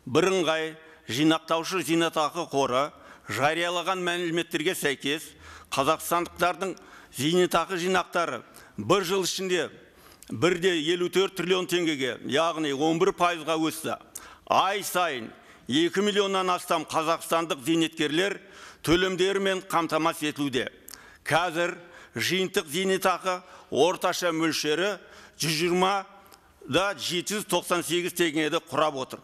бірыңғай жинақтаушы зейнетақы қоры жариялаған мәліметтерге сәйкес қазақстандықтардың зейнетақы жинақтары бір жыл ішінде 1,54 триллион теңгеге, яғни 11%-ға өсті. Ай сайын 2 миллионнан астам қазақстандық зейнеткерлер төлемдерімен қамтамасыз етілуде. Қазір жиынтық зейнетақы орташа мөлшері 120,798 теңгені құрап отыр.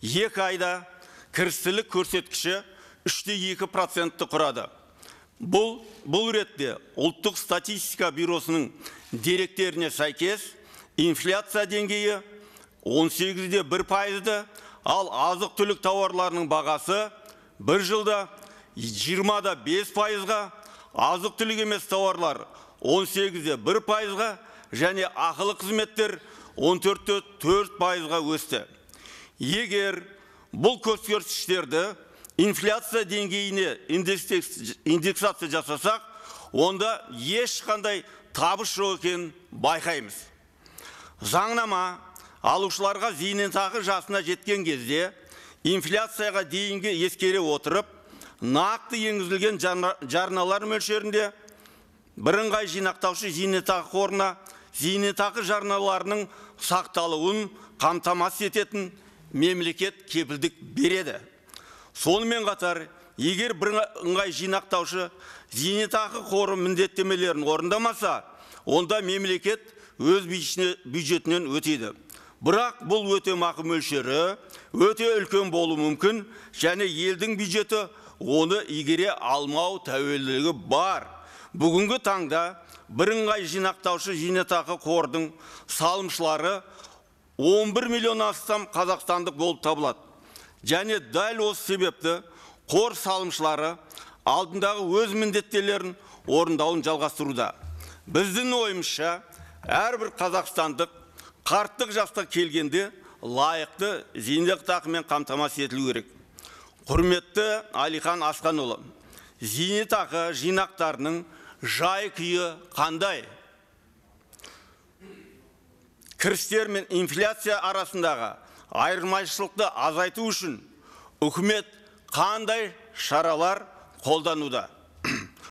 2 айда кірістілік көрсеткіші 3,2% құрады. Бұл ретте ұлттық статистика бюросының деректеріне сәйкес инфляция деңгейі 18,1%-ды, ал азық-түлік тауарларының бағасы бір жылда 20,5%-ға, азық-түлік емес тауарлар 18,1%-ға және ақылы қызметтер 14,4%-ға өсті. Егер бұл көрсеткіштерді инфляция деңгейіне индексация жасасақ, онда ешқандай табыс жоқ екенін байқаймыз. Заңнама алушыларға зейнетақы жасына жеткен кезде инфляцияға дейінгі ескере отырып, нақты енгізілген жарналар мөлшерінде бірыңғай жинақтаушы зейнетақы қорына зейнетақы жарналарының сақталуын қамтамасыз ететін мемлекет кепілдік береді. Сонымен қатар, егер бірыңғай жинақтаушы зейнетақы қоры міндеттемелерін орындамаса, онда мемлекет өз бюджетінен өтейді. Бірақ бұл өтемақы мөлшері өте үлкен болуы мүмкін, және елдің бюджеті оны игере алмау тәуелділігі бар. Бүгінгі таңда бірыңғай жинақтаушы зейнетақы қордың салымшылары 11 миллион астам қазақстандық болып табылады. Және дәл осы себепті қор салымшылары алдындағы өз міндеттемелерін орындауын жалғастыруда. Біздің ойымызша, әрбір қазақстандық қарттық жасқа келгенде лайықты зейнетақымен қамтамасыз етілу керек. Құрметті Алихан Асқанұлы, зейнетақы жинақтарының жай-күйі қандай? Кірістер мен инфляция арасындағы айырмашылықты азайту үшін үкімет қандай шаралар қолдануда?